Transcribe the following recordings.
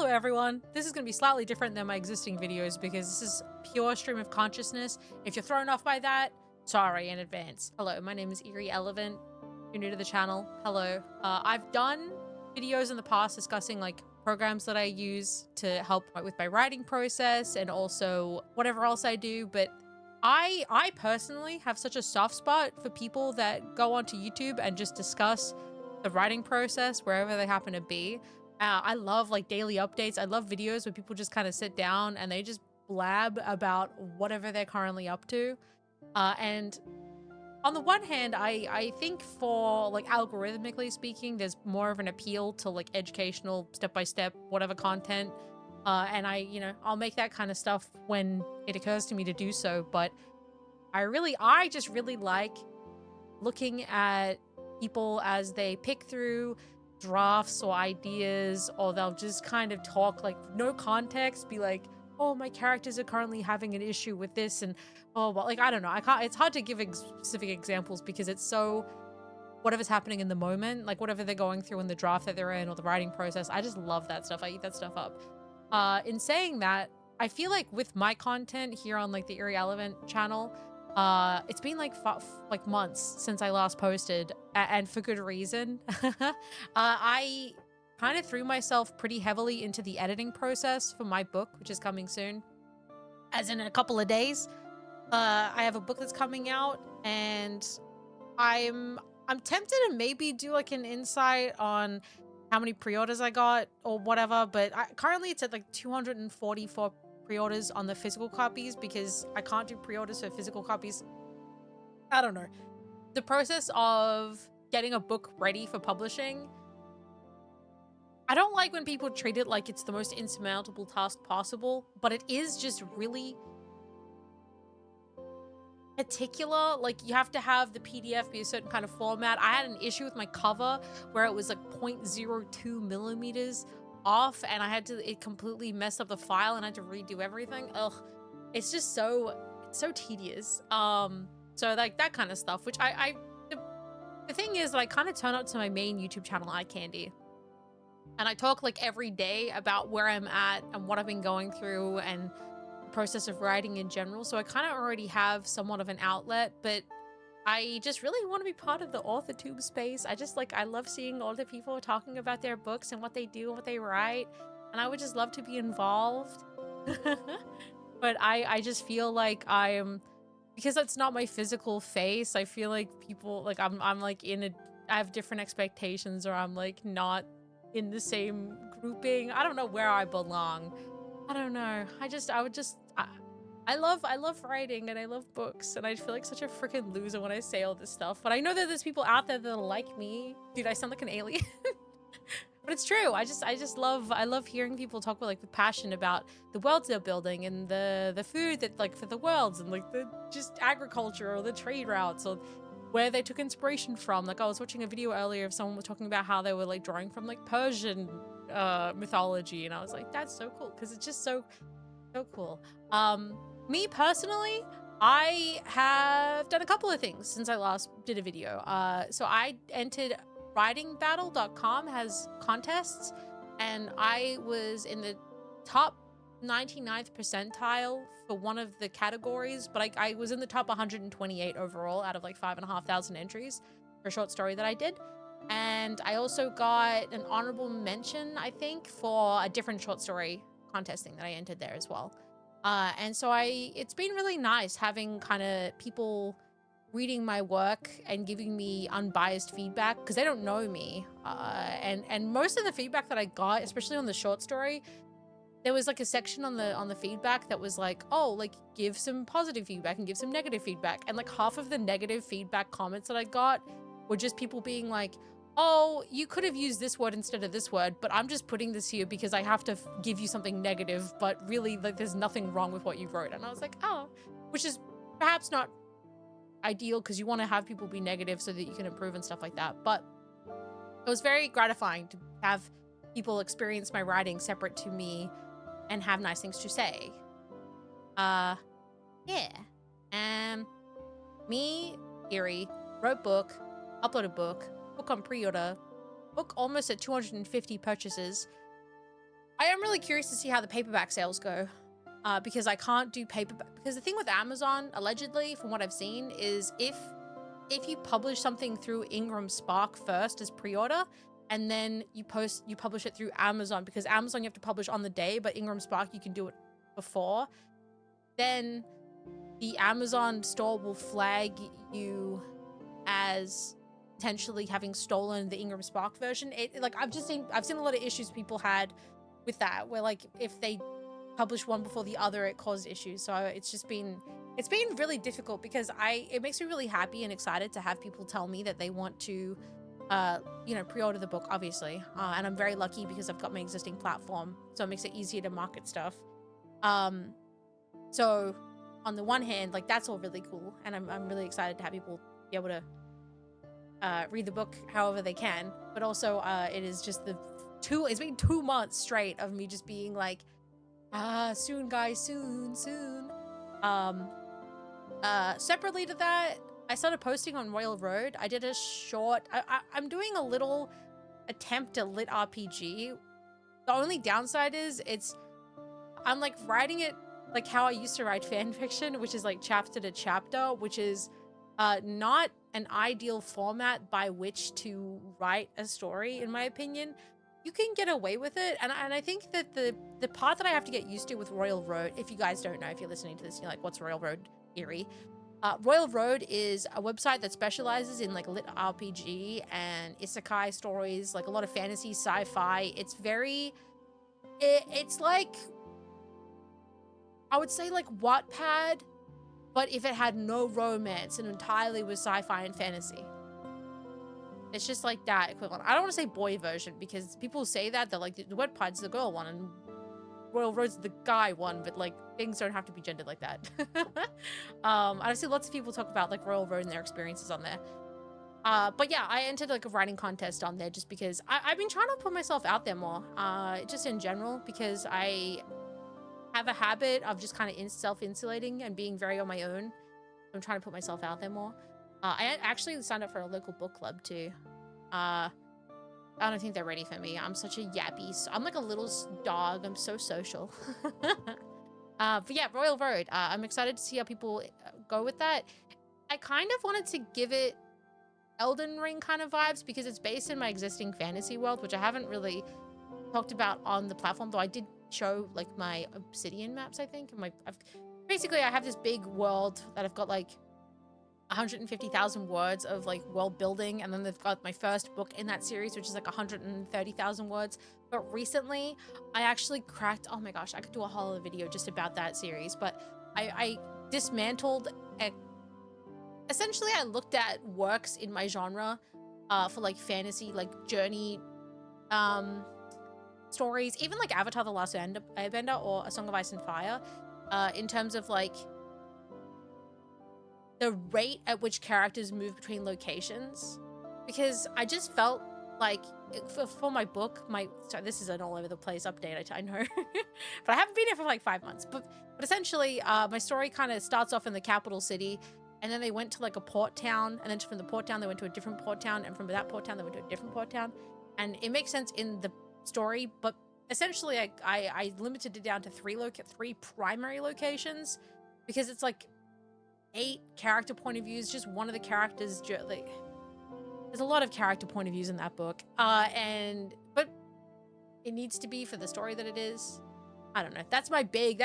Hello everyone, this is going to be slightly different than my existing videos because this is pure stream of consciousness. If you're thrown off by that, sorry in advance. Hello, my name is Eerie. If you're new to the channel, hello. I've done videos in the past discussing like programs that I use to help with my writing process and also whatever else I do, but I personally have such a soft spot for people that go onto YouTube and just discuss the writing process wherever they happen to be. I love like daily updates. I love videos where people just kind of sit down and they just blab about whatever they're currently up to. And on the one hand, I think for like algorithmically speaking, there's more of an appeal to like educational step-by-step whatever content. And I'll make that kind of stuff when it occurs to me to do so. But I just really like looking at people as they pick through drafts or ideas, or they'll just kind of talk like no context, be like, oh, my characters are currently having an issue with this, and oh, well, like, I don't know, it's hard to give specific examples because it's so whatever's happening in the moment, like whatever they're going through in the draft that they're in or the writing process. I just love that stuff. I eat that stuff up. In saying that, I feel like with my content here on like the Eerie channel, it's been like months since I last posted, and for good reason. I kind of threw myself pretty heavily into the editing process for my book, which is coming soon, as in a couple of days. I have a book that's coming out, and I'm tempted to maybe do like an insight on how many pre-orders I got or whatever, but currently it's at like 244 pre-orders on the physical copies because I can't do pre-orders for physical copies. I don't know. The process of getting a book ready for publishing, I don't like when people treat it like it's the most insurmountable task possible, but it is just really particular. Like, you have to have the PDF be a certain kind of format. I had an issue with my cover where it was like 0.02 millimeters off, and it completely messed up the file and I had to redo everything. Ugh, it's just so tedious. So like that kind of stuff, which the thing is that I kind of turn up to my main YouTube channel, Eye Candy, and I talk like every day about where I'm at and what I've been going through and the process of writing in general. So I kind of already have somewhat of an outlet, but I just really want to be part of the AuthorTube space. I love seeing all the people talking about their books and what they do and what they write, and I would just love to be involved. But I just feel like because that's not my physical face, I feel like people, like I'm like I have different expectations, or I'm like not in the same grouping. I don't know where I belong. I don't know. I love writing and I love books, and I feel like such a freaking loser when I say all this stuff. But I know that there's people out there that like me. Dude, I sound like an alien. But it's true. I love hearing people talk with passion about the worlds they're building and the food that like for the worlds, and like the just agriculture or the trade routes or where they took inspiration from. Like, I was watching a video earlier of someone was talking about how they were like drawing from like Persian mythology, and I was like, that's so cool, because it's just so cool. Me personally, I have done a couple of things since I last did a video. So I entered writingbattle.com has contests, and I was in the top 99th percentile for one of the categories, but I was in the top 128 overall out of like 5,500 entries for a short story that I did. And I also got an honorable mention, I think, for a different short story contest thing that I entered there as well. And so it's been really nice having kind of people reading my work and giving me unbiased feedback, because they don't know me. And most of the feedback that I got, especially on the short story, there was like a section on the feedback that was like, oh, like give some positive feedback and give some negative feedback. And like half of the negative feedback comments that I got were just people being like, oh, you could have used this word instead of this word, but I'm just putting this here because I have to give you something negative, but really like there's nothing wrong with what you wrote. And I was like, oh, which is perhaps not ideal, because you want to have people be negative so that you can improve and stuff like that. But it was very gratifying to have people experience my writing separate to me and have nice things to say. Yeah. Me, Eerie, wrote book, uploaded book on pre-order, book almost at 250 purchases. I am really curious to see how the paperback sales go, because I can't do paperback. Because the thing with Amazon, allegedly, from what I've seen, is if you publish something through Ingram Spark first as pre-order, and then you publish it through Amazon, because Amazon you have to publish on the day, but Ingram Spark you can do it before, then the Amazon store will flag you as potentially having stolen the Ingram Spark version. Like I've seen a lot of issues people had with that, where like if they publish one before the other, it caused issues. So it's been really difficult, because it makes me really happy and excited to have people tell me that they want to pre-order the book, obviously, and I'm very lucky because I've got my existing platform, so it makes it easier to market stuff. So on the one hand, like, that's all really cool, and I'm really excited to have people be able to read the book however they can. But also it is just it's been 2 months straight of me just being like, soon guys, soon. Separately to that, I started posting on Royal Road. I did a short, I'm doing a little attempt at lit RPG. The only downside is I'm like writing it like how I used to write fan fiction, which is like chapter to chapter, which is not an ideal format by which to write a story, in my opinion. You can get away with it, and I think that the part that I have to get used to with Royal Road, if you guys don't know, if you're listening to this, you're like, what's Royal Road, Eerie? Royal Road is a website that specializes in like lit RPG and isekai stories, like a lot of fantasy, sci-fi. It's like, I would say like Wattpad, but if it had no romance and entirely was sci-fi and fantasy. It's just like that equivalent. I don't want to say boy version, because people say that, they're like, the Wattpad's the girl one and Royal Road's the guy one, but like, things don't have to be gendered like that. I've seen lots of people talk about like Royal Road and their experiences on there. But yeah, I entered like a writing contest on there just because I've been trying to put myself out there more, just in general, because I have a habit of just kind of self-insulating and being very on my own. I'm trying to put myself out there more. I actually signed up for a local book club too. I don't think they're ready for me. I'm such a yappy. I'm like a little dog. I'm so social. But yeah, Royal Road. I'm excited to see how people go with that. I kind of wanted to give it Elden Ring kind of vibes, because it's based in my existing fantasy world, which I haven't really talked about on the platform, though I did show like my Obsidian maps, I think. Basically, I have this big world that I've got like 150,000 words of like world building, and then they've got my first book in that series, which is like 130,000 words. But recently I actually cracked, oh my gosh, I could do a whole other video just about that series, but I dismantled essentially I looked at works in my genre for like fantasy, like journey stories, even like Avatar The Last Airbender or A Song of Ice and Fire, in terms of like the rate at which characters move between locations, because I just felt like for my book, sorry, this is an all over the place update, I know, but I haven't been here for like 5 months. But essentially, my story kind of starts off in the capital city, and then they went to like a port town, and then from the port town they went to a different port town, and from that port town they went to a different port town, and it makes sense in the story, but essentially I limited it down to three primary locations, because it's like 8 character point of views, just one of the characters, like, there's a lot of character point of views in that book, but it needs to be for the story that it is. I don't know, that's my big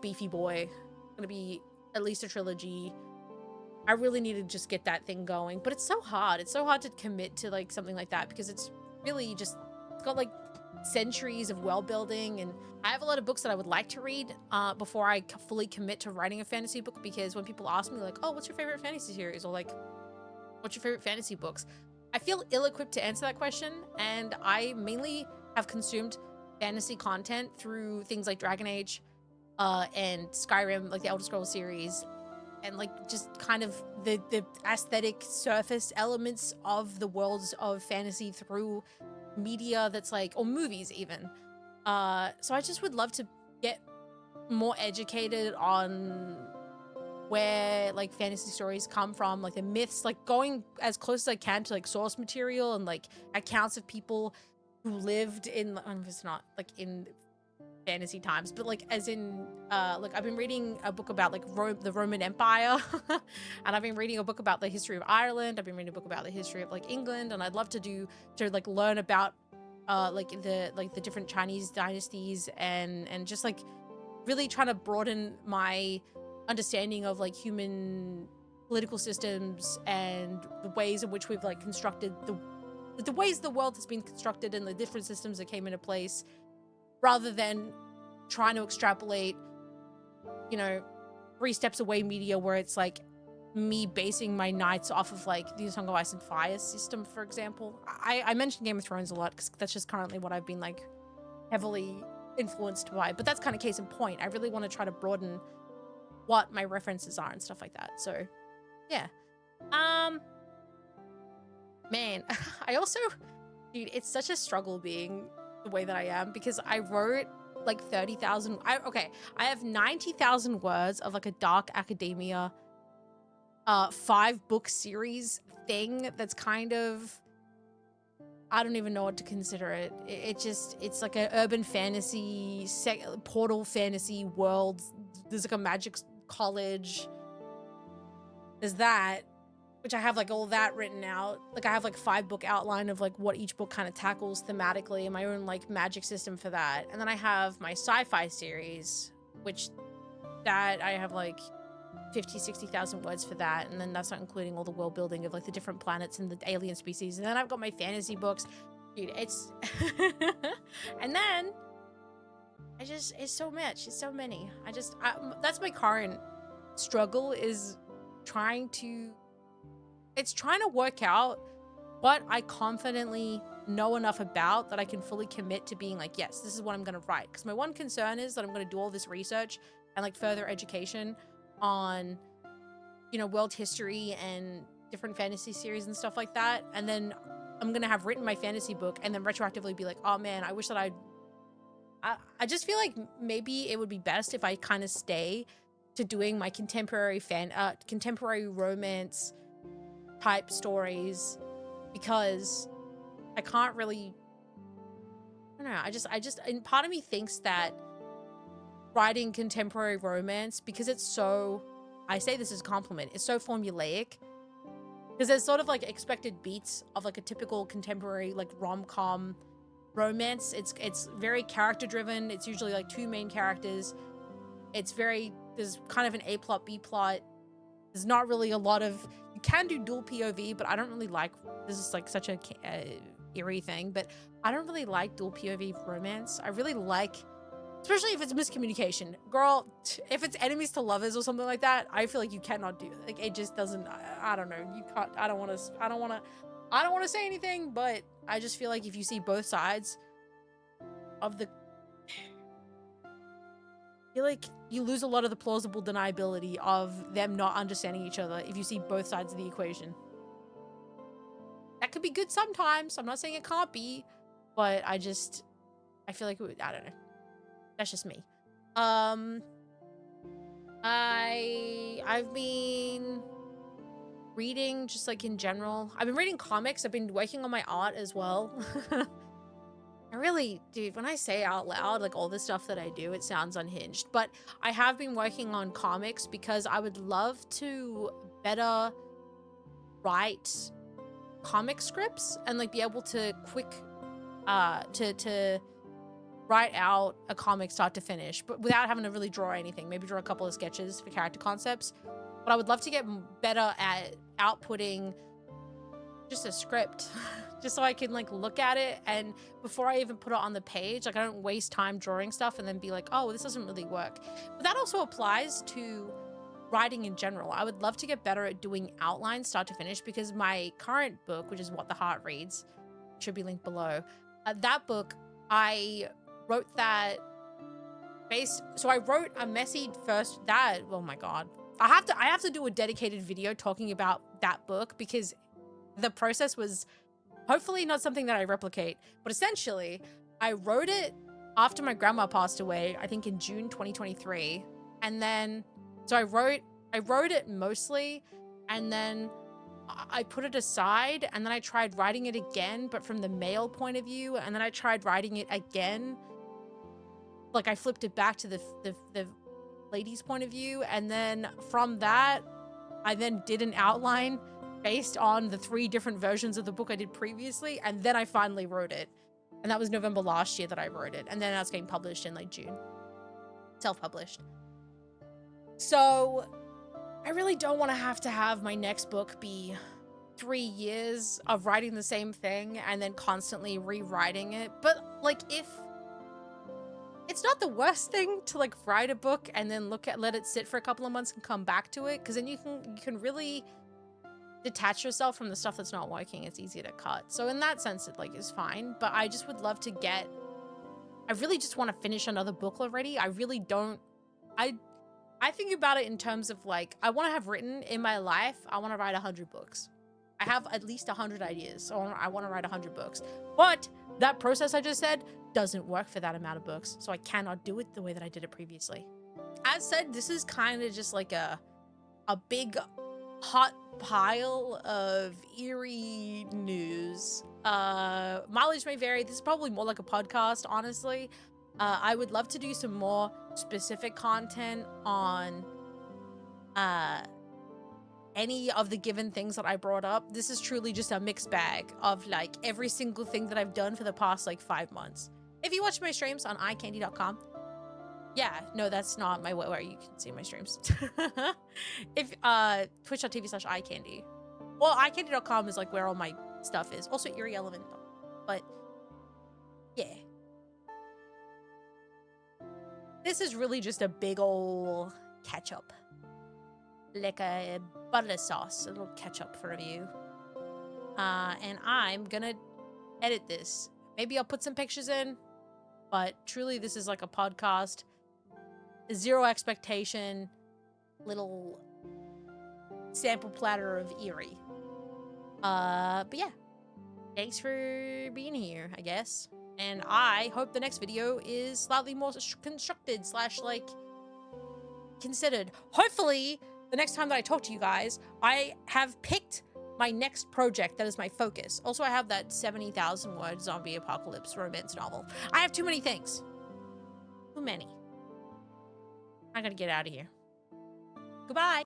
beefy boy, gonna be at least a trilogy. I really need to just get that thing going, but it's so hard to commit to like something like that, because it's really just, it's got like centuries of world building, and I have a lot of books that I would like to read before I fully commit to writing a fantasy book, because when people ask me like, oh, what's your favorite fantasy series, or like, what's your favorite fantasy books, I feel ill-equipped to answer that question, and I mainly have consumed fantasy content through things like Dragon Age and Skyrim, like the Elder Scrolls series, and like just kind of the aesthetic surface elements of the worlds of fantasy through media that's like, or movies even. So I just would love to get more educated on where like fantasy stories come from, like the myths, like going as close as I can to like source material and like accounts of people who lived in, it's not like in fantasy times, but like as in like I've been reading a book about like the Roman Empire and I've been reading a book about the history of Ireland. I've been reading a book about the history of like England, and I'd love to like learn about like the different Chinese dynasties and just like really trying to broaden my understanding of like human political systems and the ways in which we've like constructed the ways the world has been constructed and the different systems that came into place, rather than trying to extrapolate, you know, 3 steps away media where it's like me basing my knights off of like the Song of Ice and Fire system, for example. I mentioned Game of Thrones a lot because that's just currently what I've been like heavily influenced by, but that's kind of case in point. I really want to try to broaden what my references are and stuff like that. So yeah. Man, I also, dude, it's such a struggle being the way that I am because I wrote like 30,000. I have 90,000 words of like a dark academia 5-book series thing that's kind of, I don't even know what to consider it. It's like an urban fantasy, portal fantasy world. There's like a magic college. There's that, which I have like all that written out. Like I have like 5-book outline of like what each book kind of tackles thematically and my own like magic system for that. And then I have my sci-fi series, which that I have like 60,000 words for that. And then that's not including all the world building of like the different planets and the alien species. And then I've got my fantasy books. Dude, it's, and then it's so much. It's so many. That's my current struggle, is trying to work out what I confidently know enough about that I can fully commit to being like, yes, this is what I'm going to write. Because my one concern is that I'm going to do all this research and like further education on, you know, world history and different fantasy series and stuff like that. And then I'm going to have written my fantasy book and then retroactively be like, oh man, I wish that I just feel like maybe it would be best if I kind of stay to doing my contemporary romance type stories, because I can't really, I don't know, I just and part of me thinks that writing contemporary romance, because it's so, I say this as a compliment, it's so formulaic, because there's sort of like expected beats of like a typical contemporary like rom-com romance. It's very character driven. It's usually like 2 main characters. There's kind of an A plot, B plot. There's not really a lot of, you can do dual POV, but I don't really like, this is like such a eerie thing, but I don't really like dual POV romance. I really like, especially if it's miscommunication. Girl, if it's enemies to lovers or something like that, I feel like you cannot do it. Like it just doesn't, I don't know. You can't, I don't want to say anything, but I just feel like if you see both sides of the, I feel like you lose a lot of the plausible deniability of them not understanding each other if you see both sides of the equation. That could be good sometimes. I'm not saying it can't be, but I feel like it would, I don't know. That's just me. I've been reading just like in general. I've been reading comics. I've been working on my art as well. I really, dude, when I say out loud, like all the stuff that I do, it sounds unhinged. But I have been working on comics because I would love to better write comic scripts and like be able to to write out a comic start to finish, but without having to really draw anything. Maybe draw a couple of sketches for character concepts. But I would love to get better at outputting just a script just so I can like look at it, and before I even put it on the page, like I don't waste time drawing stuff and then be like, oh, this doesn't really work. But that also applies to writing in general. I would love to get better at doing outlines start to finish, because my current book, which is What the Heart Reads, should be linked below. That book, I wrote that so I wrote a messy first, oh my God. I have to do a dedicated video talking about that book, because the process was hopefully not something that I replicate, but essentially I wrote it after my grandma passed away, I think in June 2023. And then, so I wrote it mostly, and then I put it aside, and then I tried writing it again, but from the male point of view, and then I tried writing it again. Like, I flipped it back to the lady's point of view, and then from that, I then did an outline based on the 3 different versions of the book I did previously, and then I finally wrote it. And that was November last year that I wrote it, and then that's getting published in, like, June. Self-published. So, I really don't want to have my next book be 3 years of writing the same thing and then constantly rewriting it. But, like, if it's not the worst thing to, like, write a book and then let it sit for a couple of months and come back to it, because then you can really detach yourself from the stuff that's not working. It's easy to cut. So in that sense, it, like, is fine. But I just would love to I really just want to finish another book already. I really don't. I think about it in terms of, like, I want to have written in my life, I want to write 100 books. I have at least 100 ideas, so I want to write 100 books. But that process I just said doesn't work for that amount of books, so I cannot do it the way that I did it previously. As said, this is kind of just like a big hot pile of eerie news. Mileage may vary. This is probably more like a podcast, honestly. I would love to do some more specific content on any of the given things that I brought up. This is truly just a mixed bag of, like, every single thing that I've done for the past, like, 5 months. If you watch my streams on iCandy.com, yeah, no, that's not my where you can see my streams. If twitch.tv/iCandy. Well, iCandy.com is, like, where all my stuff is. Also Eerie Element, but yeah. This is really just a big ol' ketchup. Like a butter sauce, a little ketchup for you. And I'm gonna edit this. Maybe I'll put some pictures in, but truly this is like a podcast. Zero expectation, little sample platter of Eerie. But yeah. Thanks for being here, I guess. And I hope the next video is slightly more constructed / like considered. Hopefully, the next time that I talk to you guys, I have picked my next project that is my focus. Also, I have that 70,000 word zombie apocalypse romance novel. I have too many things. Too many. I gotta get out of here. Goodbye.